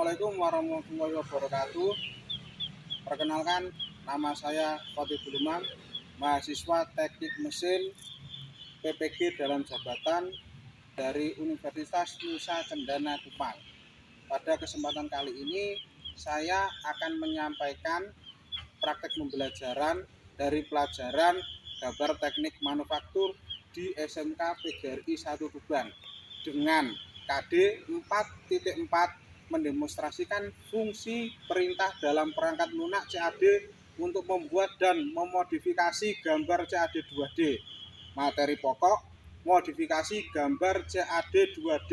Assalamualaikum warahmatullahi wabarakatuh. Perkenalkan, nama saya Khotibul Umam, mahasiswa Teknik Mesin PPG dalam jabatan dari Universitas Nusa Cendana Kupang. Pada kesempatan kali ini, saya akan menyampaikan praktek pembelajaran dari pelajaran gambar teknik manufaktur di SMK PGRI 1 Tuban dengan KD 4.4 mendemonstrasikan fungsi perintah dalam perangkat lunak CAD untuk membuat dan memodifikasi gambar CAD 2D. Materi pokok, modifikasi gambar CAD 2D,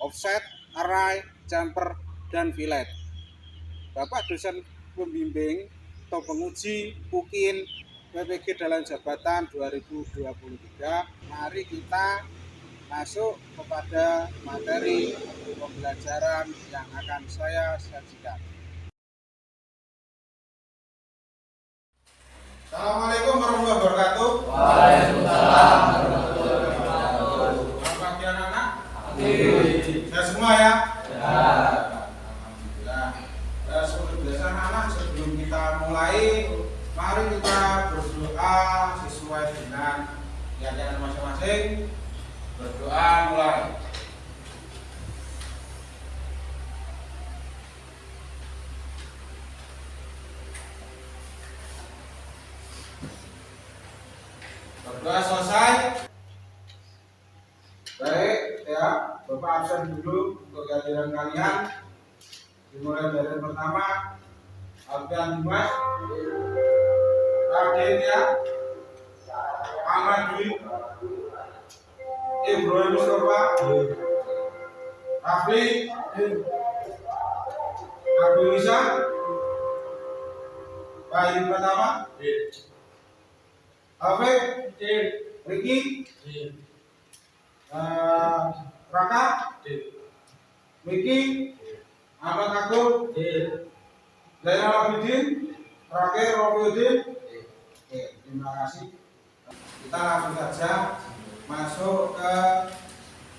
offset, array, jumper, dan fillet. Bapak dosen pembimbing atau penguji UKIN PPG dalam jabatan 2023, mari kita masuk kepada materi pembelajaran yang akan saya sajikan. Assalamualaikum warahmatullahi wabarakatuh. Waalaikumsalam warahmatullahi wabarakatuh. Selamat pagi anak-anak. Sehat semua ya? Ya. Alhamdulillah. Seperti biasa anak-anak, sebelum kita mulai, mari kita berdoa sesuai dengan keyakinan masing-masing. Berdoa mulai. Berdoa selesai. Baik ya, Bapak absen dulu untuk kehadiran kalian. Dimulai dari yang pertama, Alfian Dimas, Raden ya, Ahmad Dwi, Ibrahim Mustafa, Rafli, Abdul Isa, Bayu Pratama, Afif, Riki, Raka, Miki, Ahmad Agung, Zainal Abidin, Rakir Rofiuddin. Oke, terima kasih. Kita langsung saja masuk ke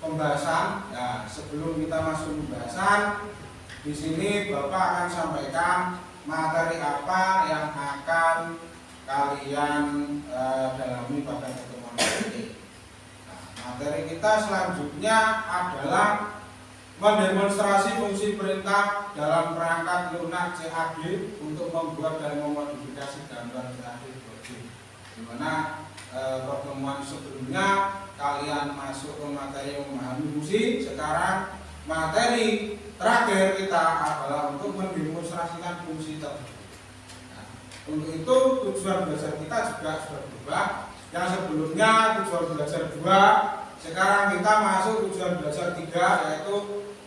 pembahasan. Nah, sebelum kita masuk pembahasan, di sini Bapak akan sampaikan materi apa yang akan kalian dalami pada pertemuan ini. Nah, materi kita selanjutnya adalah mendemonstrasi fungsi perintah dalam perangkat lunak CAD untuk membuat dan memodifikasi gambar CAD 2D. Di mana pertemuan sebelumnya kalian masuk ke materi memahami fungsi. Sekarang materi terakhir kita adalah untuk mendemonstrasikan fungsi tersebut. Nah, untuk itu tujuan belajar kita juga sudah berubah. Yang sebelumnya tujuan belajar 2, sekarang kita masuk tujuan belajar 3, yaitu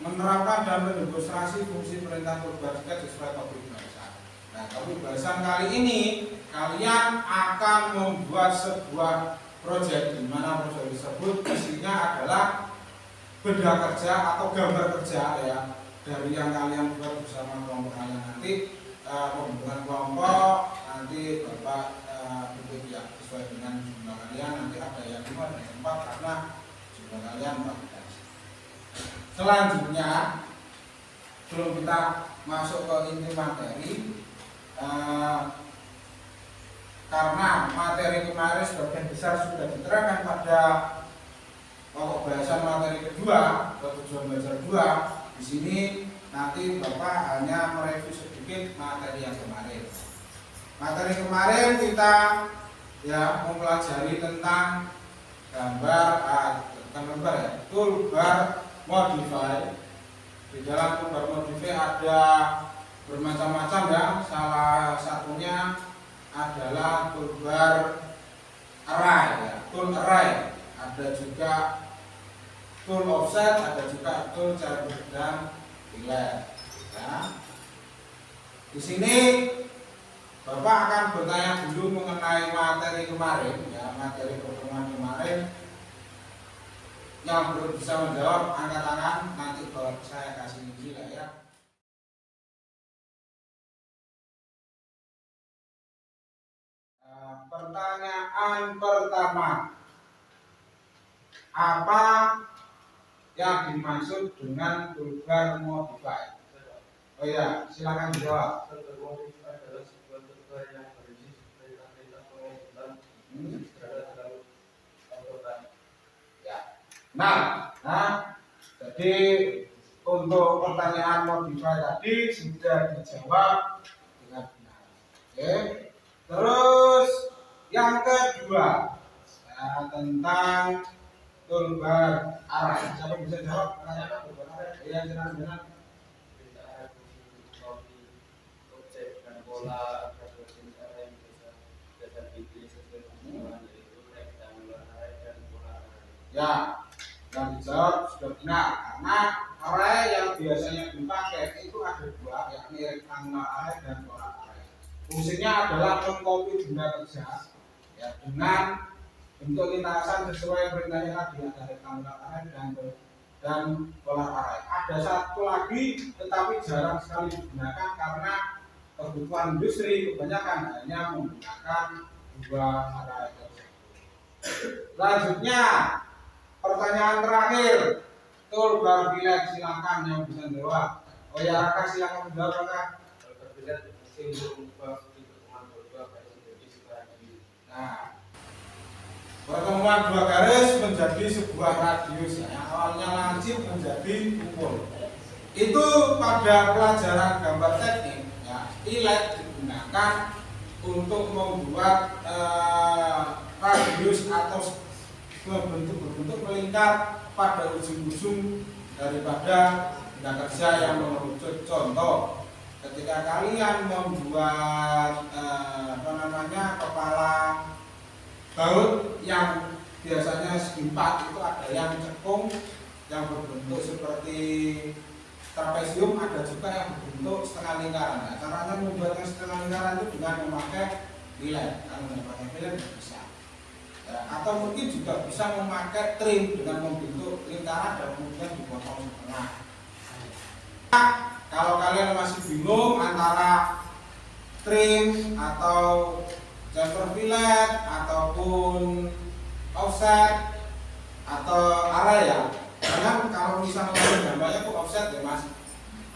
menerapkan dan mendemonstrasi fungsi perintah berbasis sesuai topik bahasan. Nah, topik bahasan kali ini kalian akan membuat sebuah proyek, di mana proyek tersebut isinya adalah benda kerja atau gambar kerja ya, dari yang kalian buat bersama kelompok kalian. Nanti pembentukan kelompok nanti Bapak bentuk ya sesuai dengan jumlah kalian. Nanti ada yang 5, ada yang 4 karena jumlah kalian 14. Selanjutnya, sebelum kita masuk ke inti materi, karena materi kemarin sebagian besar sudah diterangkan pada pokok bahasan materi kedua atau tujuan belajar 2, di sini nanti Bapak hanya mereview sedikit materi yang kemarin. Materi kemarin kita ya mempelajari tentang toolbar modify. Di dalam toolbar modify ada bermacam-macam ya. Salah satunya adalah toolbar array ya, tool array. Ada juga tool offset, ada juga tool jumper dan fillet. Ya. Di sini Bapak akan bertanya dulu mengenai materi kemarin ya, materi pertemuan kemarin. Yang belum bisa menjawab angkat tangan, nanti baru saya kasih nilai ya. Pertanyaan pertama, apa yang dimaksud dengan toolbar modify? Oh ya, silakan dijawab. Termotif adalah sebuah kata yang berisi perintah-perintah pengecualian Hmm. dalam Al-Quran. Ya. Nah, jadi untuk pertanyaan modify tadi sudah dijawab dengan benar. Oke. Terus yang kedua tentang tulbar arah. Siapa bisa jawab pertanyaan tulbar arah? Ya, jelas. Perintah fungsi objek dan pola representasi arah yang bisa dipilih sesuai kebutuhan, yaitu rectangular array dan pola array. Ya, yang dijawab sudah benar karena array yang biasanya dipakai itu ada dua, yakni rectangular array dan polar array. Fungsinya adalah mengcopy benda kerja ya, dengan bentuk lintasan sesuai perintahnya tadi, ada rectangular array dan polar array. Ada satu lagi tetapi jarang sekali digunakan karena kebutuhan industri kebanyakan hanya menggunakan dua array tersebut. Selanjutnya pertanyaan terakhir, tulbar bilet, silakan yang bisa jawab. Oh ya, Raka silakan menjawab, Raka. Tulbar bilet fungsi untuk mengubah pertemuan dua garis menjadi sebuah radius. Nah, pertemuan dua garis menjadi sebuah radius yang awalnya lancip menjadi kumpul. Itu pada pelajaran gambar teknik ya, ilet digunakan untuk membuat radius atau berbentuk melingkar pada ujung-ujung daripada benda kerja yang mengerucut. Contoh, ketika kalian membuat kepala baut yang biasanya segi 4 itu ada yang cekung yang berbentuk seperti trapesium, ada juga yang berbentuk setengah lingkaran. Nah, caranya membuatnya setengah lingkaran itu dengan memakai bilet. Kalau memakai bilet bisa. Ya, atau mungkin juga bisa memakai trim dengan membentuk lingkaran dan kemudian dipotong setengah. Nah, kalau kalian masih bingung antara trim atau chamfer fillet ataupun offset atau array ya, karena kalau misalnya gambarnya itu offset ya mas,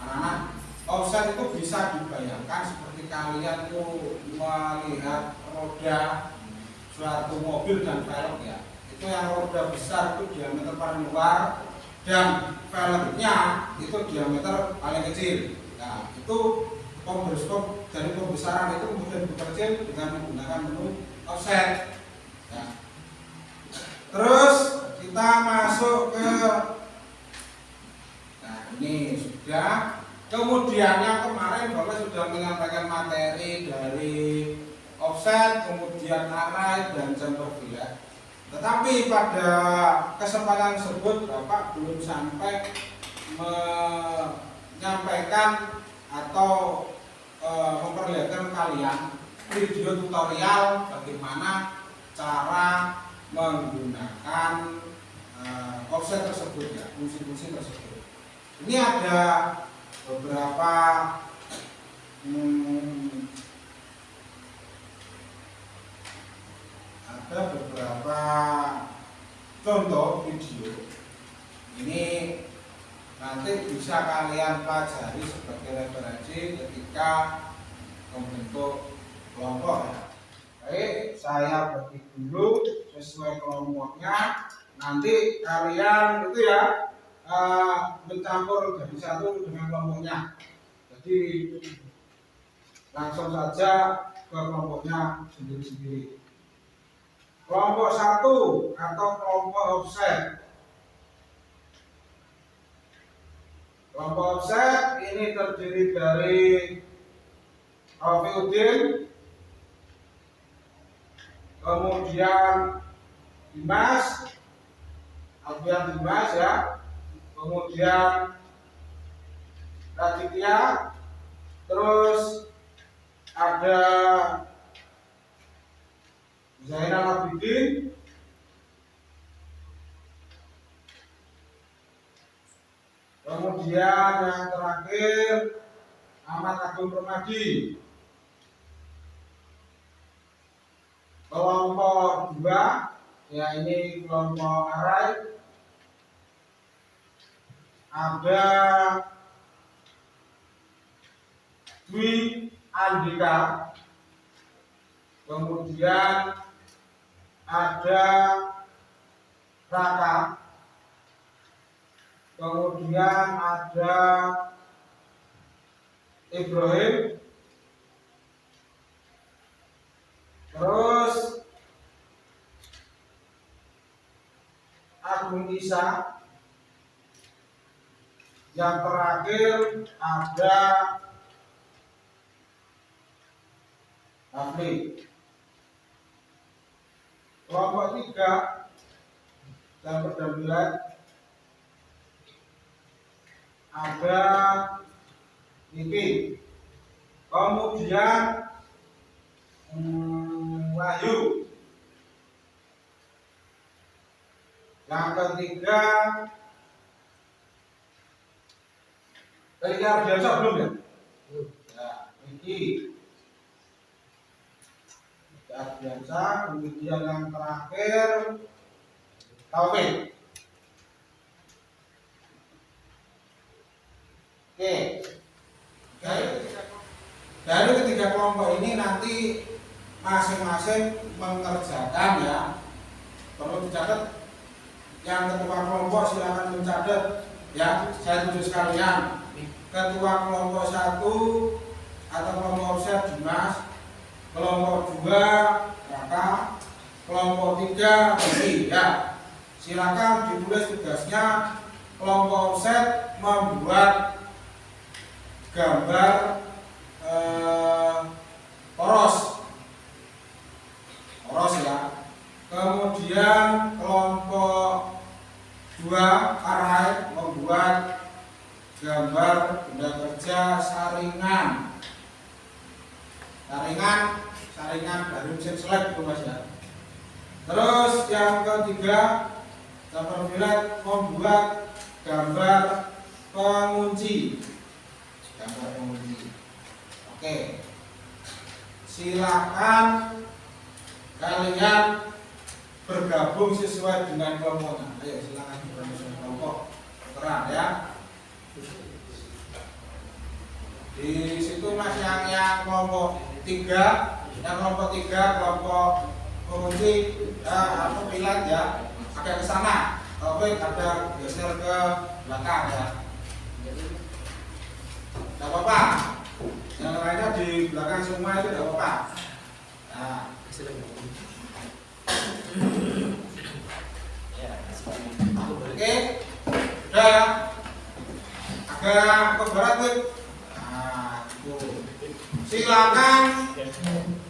anak-anak, offset itu bisa dibayangkan seperti kalian tuh melihat roda suatu mobil dan velg ya, itu yang roda besar itu diameter paling luar dan velgnya itu diameter paling kecil. Nah, itu pemberskop dari pembesaran itu kemudian diperkecil dengan menggunakan menu offset ya. Terus kita masuk ke, nah ini sudah. Kemudian yang kemarin Bapak sudah menyampaikan materi dari offset, kemudian array dan chamfer fillet. Tetapi pada kesempatan tersebut Bapak belum sampai menyampaikan atau memperlihatkan kalian video tutorial bagaimana cara menggunakan offset tersebut ya, fungsi-fungsi tersebut. Ini ada beberapa contoh video. Ini nanti bisa kalian pelajari sebagai referensi ketika membentuk kelompok ya. Baik, saya bagi dulu sesuai kelompoknya. Nanti kalian itu ya mencampur dari satu dengan kelompoknya. Jadi langsung saja ke kelompoknya sendiri-sendiri. Kelompok 1 atau kelompok offset. Kelompok offset ini terdiri dari Rafiuddin, kemudian Dimas, Alfian Dimas ya, kemudian Raditya, terus ada Zainal Abidin, kemudian yang terakhir Ahmad Agung Permadi. Kelompok 2 ya, ini kelompok array, ada Dwi Andika, kemudian ada Raka, kemudian ada Ibrahim, terus Agung Isa, yang terakhir ada Rafli. Kelompok 3 dan berdambilan ada Niki, kemudian Wahyu, yang ketiga biasa belum ya? Ya, Niki, biasa, kemudian yang terakhir Taufik. Oke, dari ketiga kelompok ini nanti masing-masing mengerjakan ya. Perlu dicatat, yang ketua kelompok silakan mencatat ya. Saya tulis sekalian, ketua kelompok 1 atau kelompok offset Dimas, kelompok 2 Raka, kelompok 3 Besi ya. Silakan ditulis tugasnya. Kelompok offset membuat gambar poros ya. Kemudian kelompok 2 Arhaid membuat gambar benda kerja saringan dari mesin selek itu Mas ya. Terus yang ketiga Sabar Violet membuat gambar pengunci. Oke, silakan kalian bergabung sesuai dengan kelompoknya. Ayo silakan bergabung dengan kelompok terang ya. Di situ Mas yang kelompok 3, kelompok pengunci atau pilat ya, agak ke sana. Tapi ada geser ke belakang ya. Tidak apa-apa. Yang lainnya di belakang semua itu tidak apa-apa. Nah, oke, udah ya. Agak ke barat nih. Nah, itu. Silakan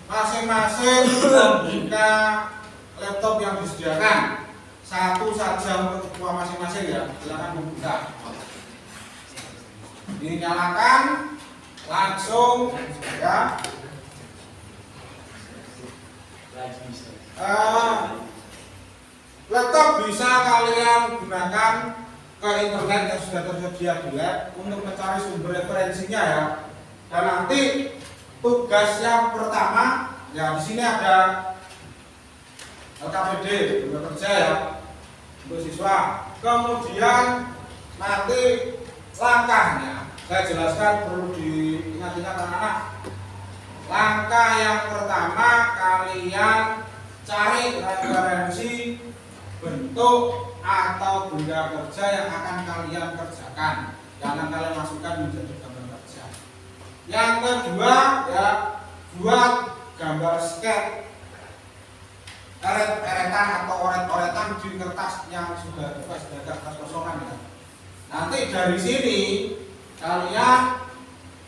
masing-masing membuka laptop yang disediakan. Satu saja untuk ketua masing-masing ya. Silakan membuka. Dinyalakan langsung ya. Laptop bisa kalian gunakan ke internet yang sudah tersedia di lab untuk mencari sumber referensinya ya. Dan nanti tugas yang pertama ya, di sini ada LKPD benda kerja ya untuk siswa. Kemudian nanti langkahnya saya jelaskan, perlu diingat-ingat anak-anak. Langkah yang pertama, kalian cari referensi bentuk atau benda kerja yang akan kalian kerjakan, yang akan kalian masukkan menjadi gambar kerja. Yang kedua ya, buat gambar sketch, eret-eretan atau oret-oretan di kertas yang sudah bekas dari kertas kosongan ya. Nanti dari sini kalian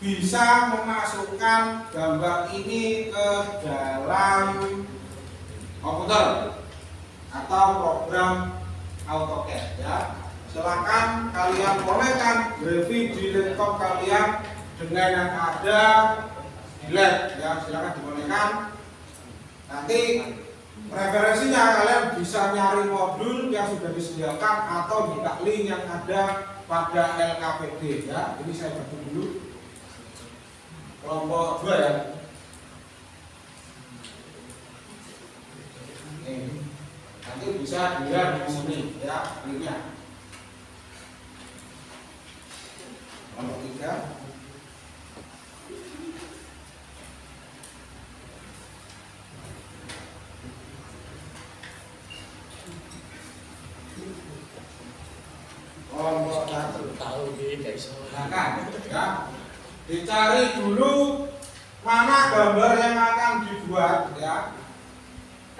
bisa memasukkan gambar ini ke dalam komputer atau program AutoCAD ya. Silakan kalian bolehkan review di laptop kalian dengan yang ada di lab ya. Silakan dibolehkan. Nanti referensinya kalian bisa nyari modul yang sudah disediakan atau buka link yang ada pada LKPD ya. Ini saya bantu dulu kelompok 2 ya. Nanti bisa dilihat di sini ya linknya. Kelompok 3 Silakan ya. Dicari dulu mana gambar yang akan dibuat ya.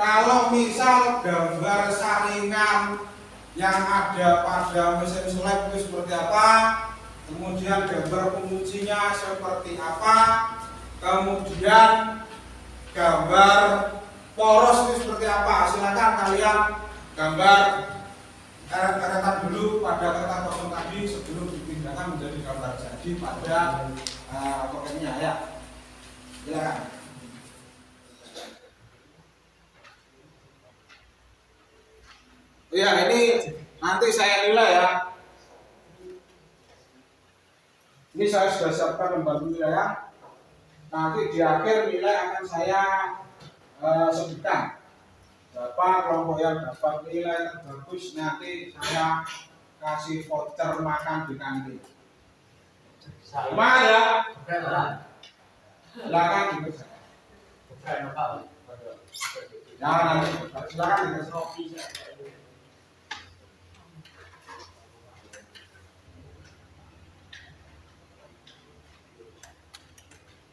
Kalau misal gambar saringan yang ada pada mesin slab itu seperti apa, kemudian gambar pengujinya seperti apa, kemudian gambar poros itu seperti apa, silakan kalian gambar eret-eretan dulu pada kertas kosong tadi sebelum dipindahkan menjadi gambar jadi pada pokoknya ya. Silakan. Ya, ini nanti saya nilai ya. Ini saya sudah siapkan lembar nilai ya. Nanti di akhir nilai akan saya sebutkan berapa kelompok yang dapat nilai terbagus. Nanti saya kasih voucher makan di kantin. Sama ya. Silakan dikerjakan. Ya, nanti silakan dikerjakan.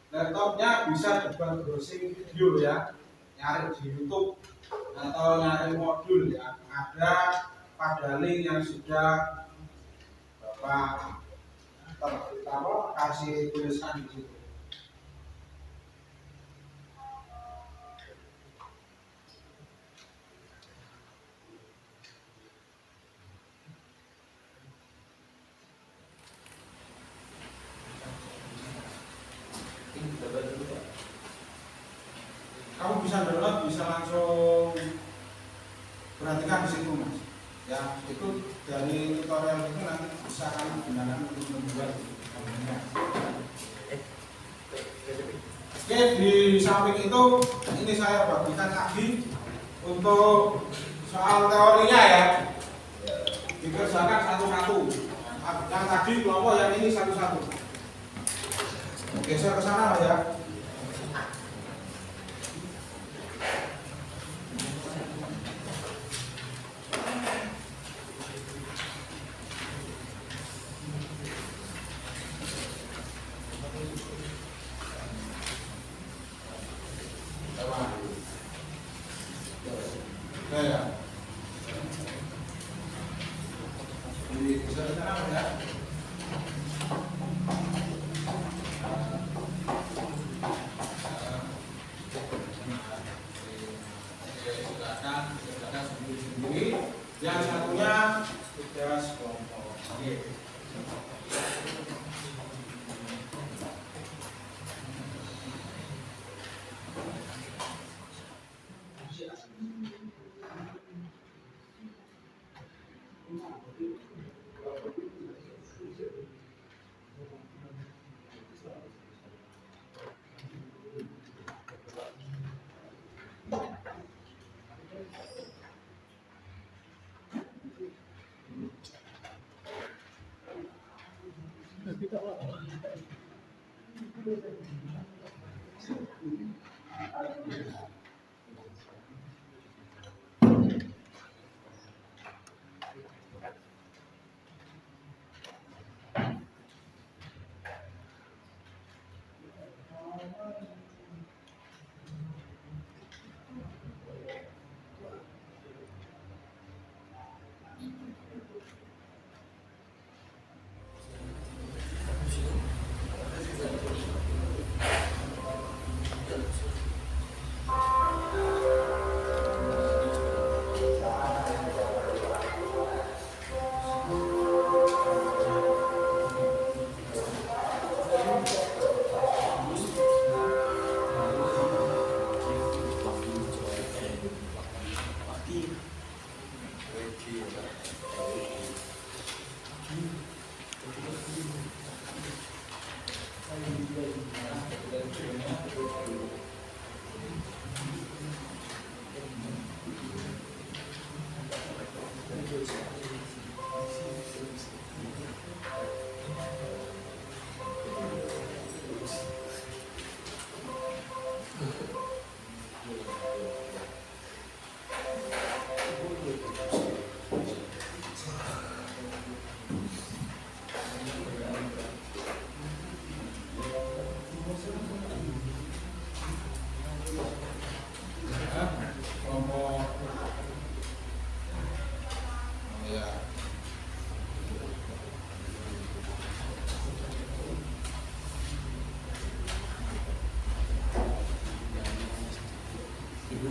Laptopnya bisa coba browsing video ya, nyari di YouTube atau nyari modul ya, ada pada link yang sudah Bapak kasih tuliskan di situ. Kamu bisa download, bisa langsung perhatikan di situ mas. Ya, itu dari tutorial itu nanti bisa kamu gunakan untuk membuat gambarnya. Oke, di samping itu ini saya bagikan lagi untuk soal teorinya ya. Dikerjakan satu-satu. Yang tadi kelompok, yang ini satu-satu. Geser ke sana ya. Ya. Jadi geser ke sana ya. Yang satunya tugas kelompok. Oke.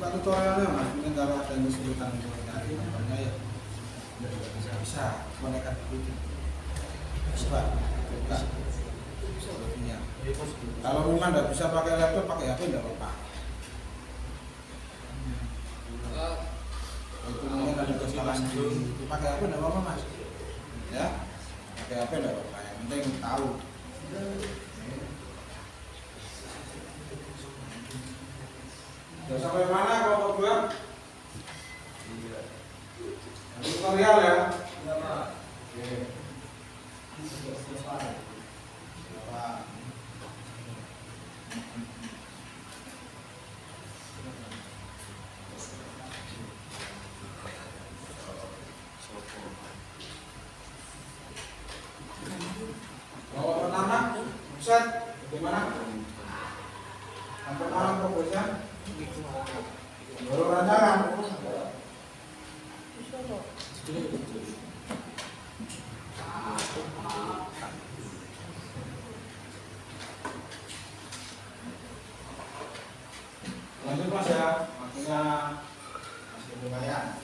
buka tutorialnya mas, mungkin kalau ada yang kesulitan untuk mencari nomornya ya bisa konekan dulu. Bisa buka sepertinya. Kalau memang tidak bisa pakai laptop, pakai HP tidak apa-apa. Itu mungkin ada kesalahan pakai HP tidak apa-apa mas. Ya, pakai HP tidak apa-apa. Yang penting tahu. Sudah sampai mana kelompok 2? Tutorial ya? Iya Pak. Oke. Kelompok pertama, set, bagaimana? Sampai mana progresnya? Baru rancangan. Lanjut mas ya, waktunya masih lumayan.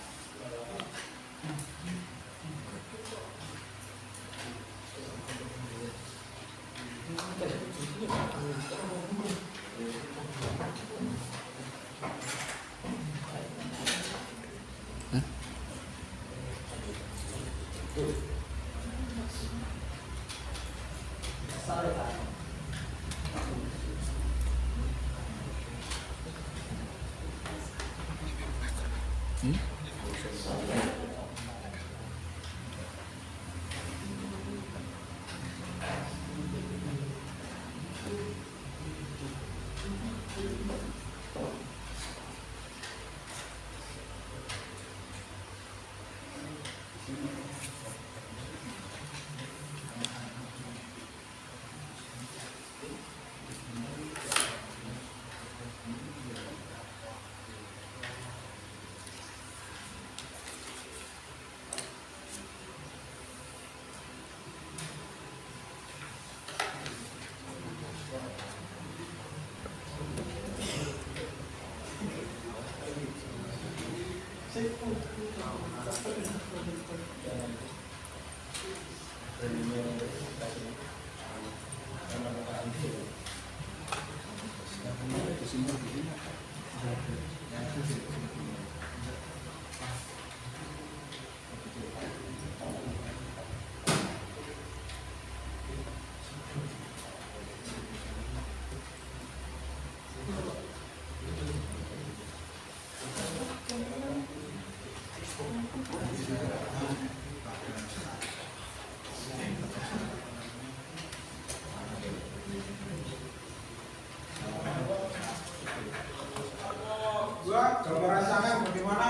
Gambar rancangan bagaimana?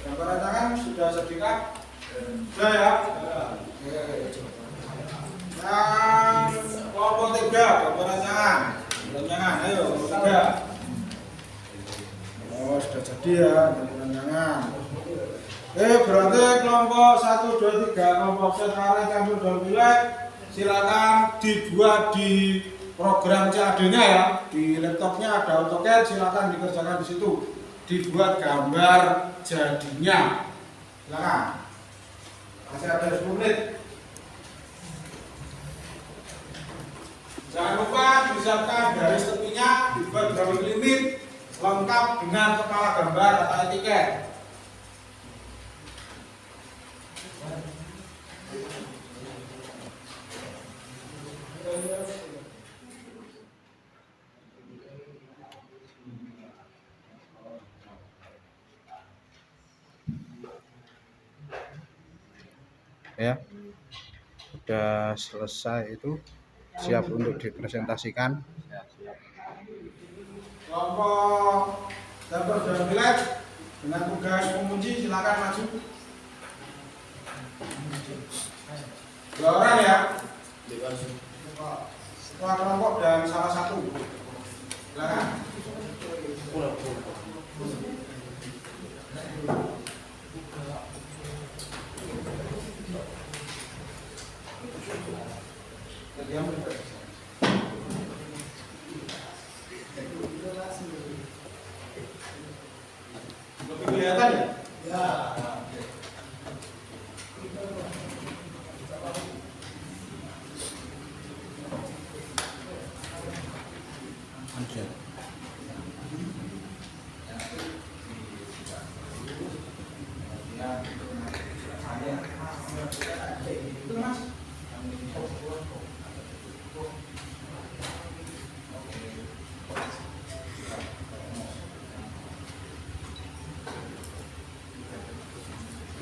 Gambar rancangan sudah sediakan? Sudah ya? Yang kelompok 3 gambar rancangan. Rancangan, ayo kelompok 3. Oh sudah jadi ya gambar rancangan. Berarti kelompok 1, 2, 3 kelompok setara campur daun pilek silakan dibuat di program CAD-nya ya, di laptopnya ada AutoCAD, silakan dikerjakan di situ, dibuat gambar jadinya, silakan. Masih ada 10 menit. Jangan lupa disiapkan garis tepinya, dibuat drawing limit lengkap dengan kepala gambar atau etiket. Ya, sudah selesai, itu siap untuk dipresentasikan. Kelompok gambar daun pilek dengan tugas menguji silakan maju. 2 orang ya, ketua kelompok dan salah satu, silakan. kelihatan ya? Ya.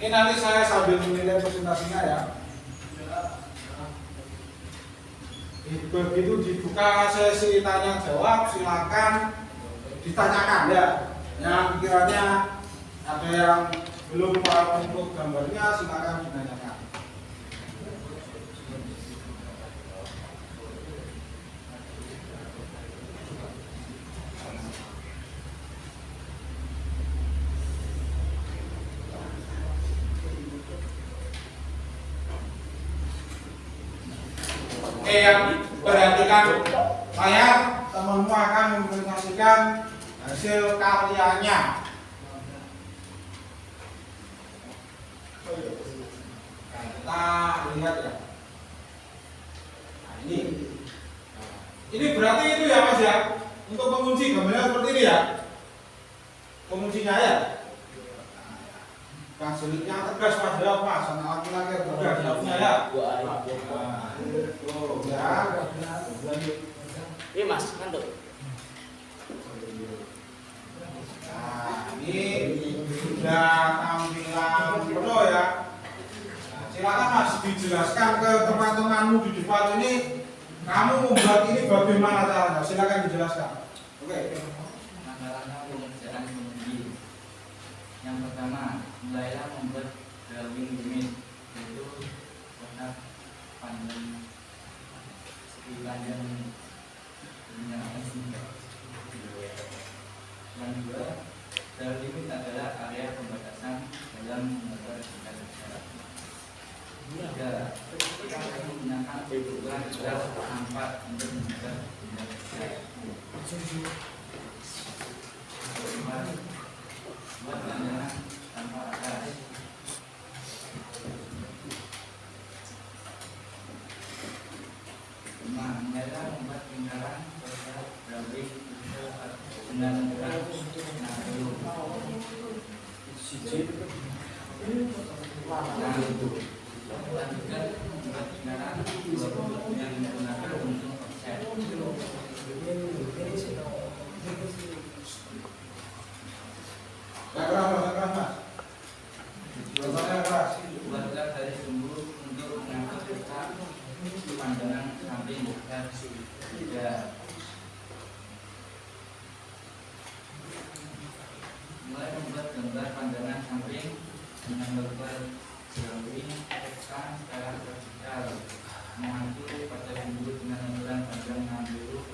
Ini nanti saya sambil menilai presentasinya ya. Begitu dibuka sesi tanya jawab, silakan ditanyakan ya. Yang kiranya ada yang belum paham untuk gambarnya, silakan ditanyakan. Oke, yang perhatikan saya, temanmu akan mempresentasikan hasil karyanya. Kita lihat ya. Nah, ini berarti itu ya Mas ya, untuk pengunci gambarnya seperti ini ya, penguncinya ya. Yang sulitnya tegas Mas ya, Mas, anak laki-laki tegas jawabnya ya. Ini Mas, ngantuk. Nah, ini sudah tampilan penuh ya. Nah, silakan Mas dijelaskan ke teman-temanmu di depan ini, kamu membuat ini bagaimana caranya? Silakan dijelaskan. Oke. Masalahnya pengerjaan penguji. Yang pertama, mulailah membuat drawing limit, yaitu kotak panjang segi panjang yang kedua, drawing limit adalah area pembatasan dalam menggambar benda besar. Tiga, kita akan menggunakan ukuran gelas 4 untuk menggambar benda besar. Keempat, buat pandangan tanpa atas. Lima, mulailah membuat lingkaran pada drawing dengan ukuran 60. Lanjutkan membuat lingkaran 20 yang digunakan untuk offset. Buatlah garis sumbu untuk mengangkat letak pandangan samping dan tiga. Mulai membuat gambar pandangan samping dengan lebar drawing tekan secara vertikal, mengatur pada sumbu dengan ukuran panjang 60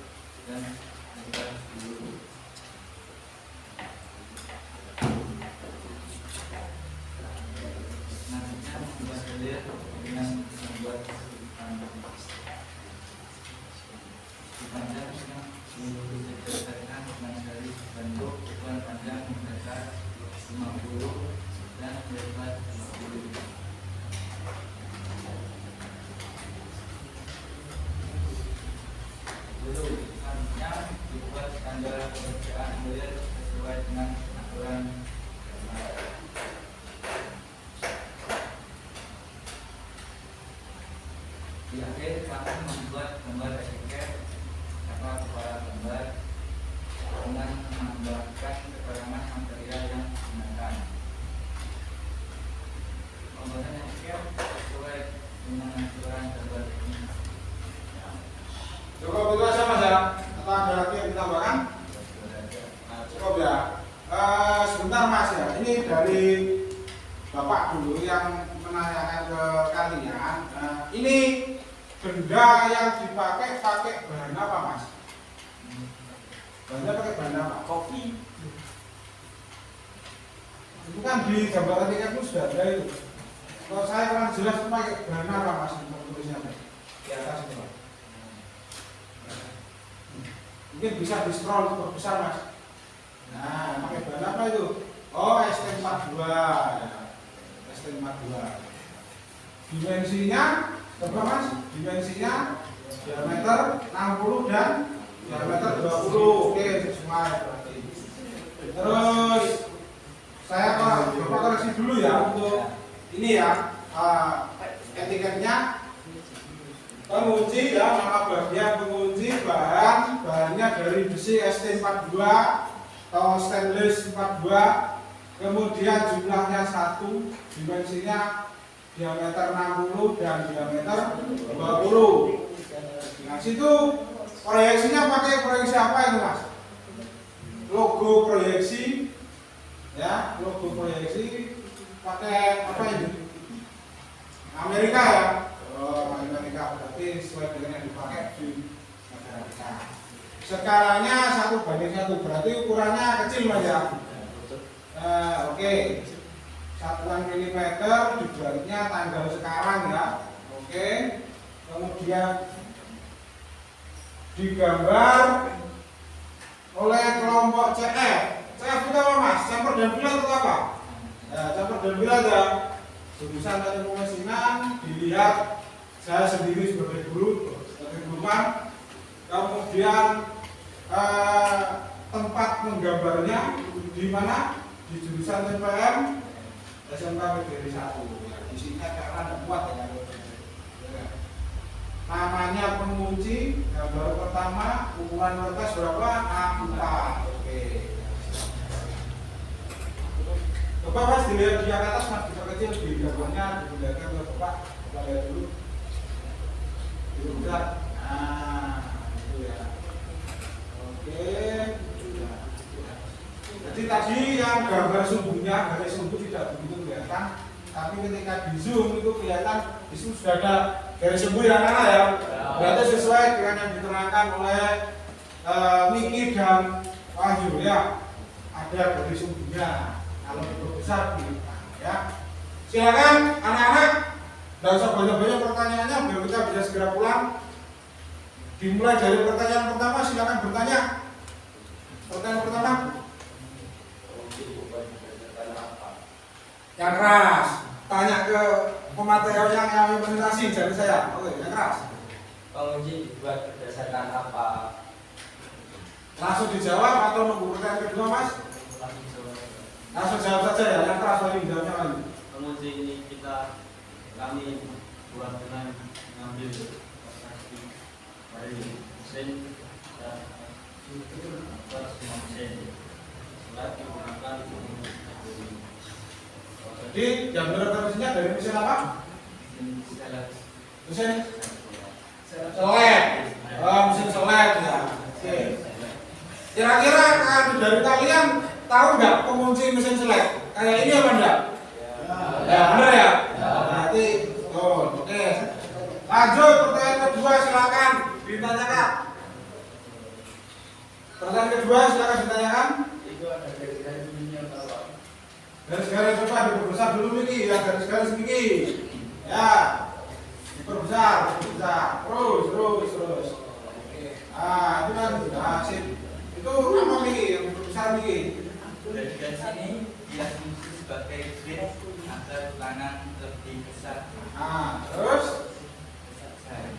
dan lebar 10. Nantinya membuat hilir dengan membuat panjang disesuaikan dengan garis bentuk ukuran panjang sebesar 50 dan lebar 50. Selanjutnya dibuat standar pekerjaan hilir sesuai dengan aturan gambar. Di akhir akan membuat gambar etiket atau kepala gambar dengan menambahkan keterangan material yang digunakan. Pembuatan etiket sesuai dengan aturan gambar ini. Cukup itu aja Mas ya. Atau ada lagi yang ditambahkan? Nah, cukup ya. Sebentar Mas ya. Ini dari Bapak dulu yang menanyakan ke kalian. Ini benda yang dipakai bahan apa Mas? Bahannya pakai bahan apa? Kopi. Itu kan di gambar etiket itu sudah ada itu. Kalau saya kurang jelas itu pakai bahan apa Mas? Untuk tulisnya di atas itu Mas. Mungkin bisa di scroll diperbesar Mas. Nah, pakai bahan apa itu? Oh, ST42 ya. ST42. Dimensinya berapa Mas? Dimensinya diameter 60 dan diameter 20. Oke, sesuai berarti. Terus saya Bapak koreksi dulu ya untuk ini ya, etiketnya. Pengunci ya, nama bagian pengunci bahannya dari besi ST42 atau stainless 42, kemudian jumlahnya 1, dimensinya diameter 60 dan diameter 20. Nah, situ proyeksinya pakai proyeksi apa itu Mas? Logo proyeksi ya, logo proyeksi pakai apa ini? Amerika ya. Oh, Amerika berarti sesuai dengan yang dipakai di negara kita. Skalanya 1:1, berarti ukurannya kecil Mas ya. Oke. Satuan milimeter, dibaliknya tanggal sekarang ya. Oke. Kemudian digambar oleh kelompok CF. CF itu apa Mas? Camper dan bulat atau apa? Ya, camper dan bulat ya. Jurusan teknik pemesinan dilihat saya sendiri sebagai guru, sebagai guruman. Kemudian tempat menggambarnya di mana? Di jurusan TPM SMK PGRI 1. Ya, di sini karena tidak kuat ya. Namanya pengunci, gambar pertama, ukuran kertas berapa? A4. Oke. Coba Mas dilihat di atas Mas, bisa kecil di gambarnya dilihatkan ke Bapak. Bapak lihat dulu. Itu besar. Nah, itu ya. Oke. Jadi tadi yang gambar sumbunya, garis sumbu tidak begitu kelihatan, tapi ketika di zoom itu kelihatan di situ sudah ada garis sumbu yang mana ya. Berarti sesuai dengan yang diterangkan oleh Miki dan Wahyu ya. Ada garis sumbunya. Kalau itu besar ya. Silakan anak-anak, tidak usah banyak-banyak pertanyaannya biar kita bisa segera pulang. Dimulai dari pertanyaan pertama, silakan bertanya. Pertanyaan pertama. Yang keras, tanya ke pemateri yang implementasi dari saya. Oke, yang keras. Penguji dibuat berdasarkan apa? Langsung dijawab atau nunggu pertanyaan kedua Mas? Langsung jawab saja ya, yang keras lagi jawabnya lagi. Penguji ini kami buat dengan mengambil prestasi dari mesin dan atas mesin selain digunakan Jadi yang mesinnya dari mesin apa? Mesin selet. Oh, mesin selet ya. Oke. Kira-kira dari kalian tahu nggak pengunci mesin selet? Kayak ini apa enggak? Ya, benar ya? Berarti, oke. Lanjut pertanyaan kedua, silakan ditanyakan. Pertanyaan kedua silakan ditanyakan. itu ada garis-garis bunyinya Pak. Garis-garis coba diperbesar dulu Miki, ya garis-garis Miki. Ya, diperbesar. Terus. Itu kan sip. Itu apa Miki yang diperbesar Miki? Dari garis ini dia fungsi sebagai grip agar ulangan lebih besar. Terus Saya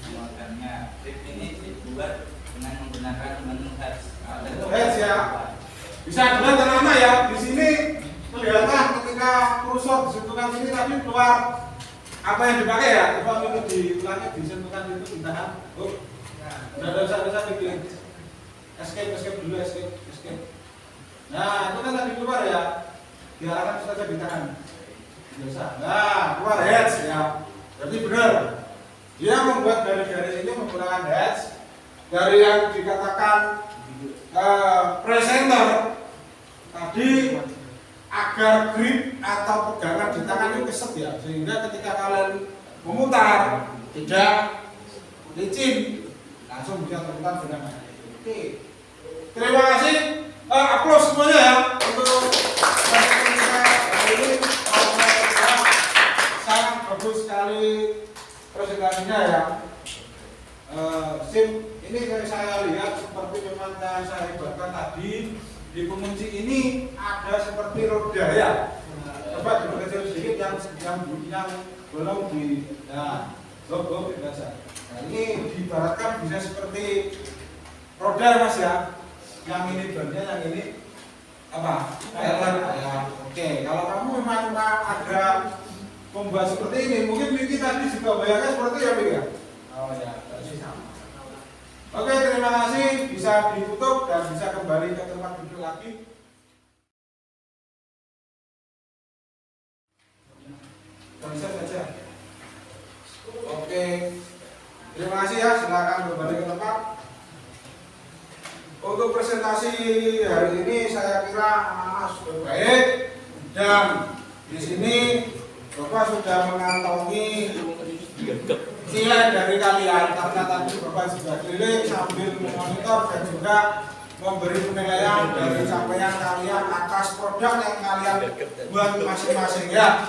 memegangnya. Grip ini dibuat dengan menggunakan menu Heads ya. Bisa dilihat anak-anak ya. Di sini kelihatan ketika kursor disentuhkan sini tadi keluar apa yang dipakai ya. Coba ini diulangi, disentuhkan itu ditahan. Udah bisa bikin escape dulu, escape. Nah, itu kan tadi keluar ya. Diarahkan saja ditahan. Biasa. Nah, keluar heads ya. Berarti benar. Dia membuat garis-garis ini menggunakan heads. Dari yang dikatakan presenter tadi agar grip atau pegangan di tangan itu keset ya, sehingga ketika kalian memutar tidak licin, langsung bisa terputar dengan baik. Oke, terima kasih, aplaus semuanya ya untuk kita hari ini. Sangat bagus sekali presentasinya ya. SIM ini saya lihat seperti memang saya hebatkan tadi di pengunci ini ada seperti roda ya. Coba diperkecil sedikit yang belum di, nah, blok baca. Nah, ini diibaratkan bisa seperti roda mas ya. Yang ini bannya, yang ini apa? Ya. Oke, kalau kamu memang ada membahas seperti ini, mungkin Vicky tadi juga bayangkan seperti ya, Vicky ya? Oh ya, berarti sama. Oke, terima kasih. Bisa ditutup dan bisa kembali ke tempat duduk lagi. Bisa saja. Oke, terima kasih ya. Silakan kembali ke tempat. Untuk presentasi hari ini saya kira anak-anak sudah baik dan di sini Bapak sudah mengantongi nilai dari kalian karena tadi Bapak sudah keliling sambil memonitor dan juga memberi penilaian dari capaian kalian atas produk yang kalian buat masing-masing ya.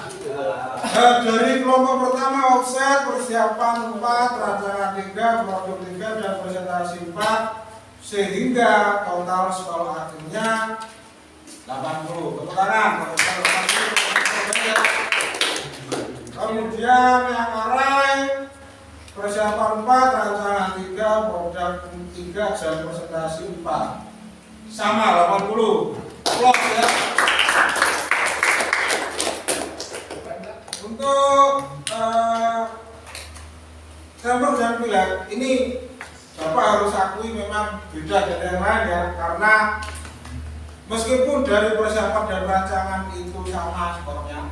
Dari kelompok pertama offset, persiapan 4, rancangan 3, produk 3 dan presentasi 4 sehingga total skor akhirnya 80. Tepuk tangan. Kemudian yang lain persiapan 4, rancangan 3, produk 3 dan presentasi 4 sama 80. Plus ya. Untuk sampel dan pilek ini Bapak harus akui memang beda dari yang lain ya, karena meskipun dari persiapan dan rancangan itu sama skornya,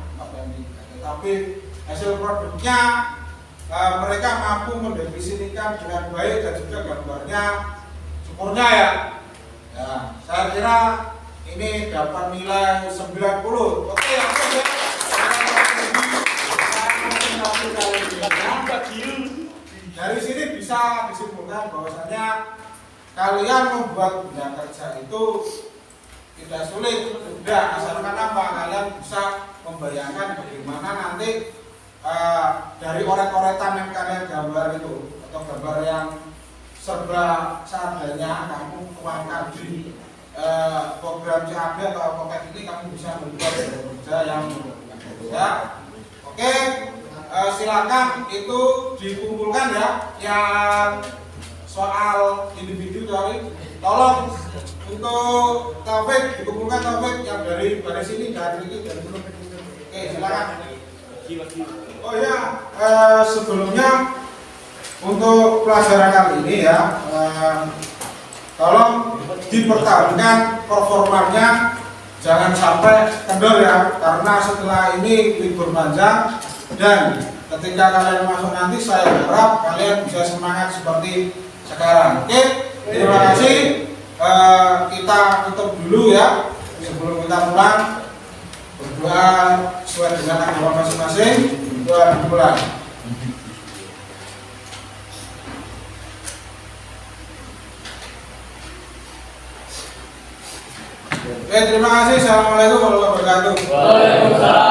tapi hasil produknya mereka mampu mendefinisikan dengan baik dan juga gambarnya syukurnya ya. Ya, saya kira ini dapat nilai 90. Oke, aku ya. Dari sini bisa disimpulkan bahwasanya kalian membuat bidang kerja itu tidak sulit, mudah, asalkan apa kalian bisa membayangkan bagaimana nanti dari oret-oretan yang kalian gambar itu atau gambar yang serba seadanya kamu tuangkan di program CAD atau AutoCAD ini kamu bisa membuat kerja yang ya. Oke, silakan itu dikumpulkan ya yang soal individu tadi. Tolong untuk Taufik dikumpulkan, Taufik yang dari baris ini dari ini dari belum. Oke, silakan. Oh ya, sebelumnya untuk pelajaran kali ini ya, tolong dipertahankan performanya, jangan sampai kendor ya, karena setelah ini libur panjang dan ketika kalian masuk nanti saya harap kalian bisa semangat seperti sekarang. Oke, terima kasih. Kita tutup dulu ya sebelum kita pulang. Berdoa sesuai dengan agama masing-masing. Doa dimulai. Oke, terima kasih. Assalamualaikum warahmatullahi wabarakatuh. Waalaikumsalam.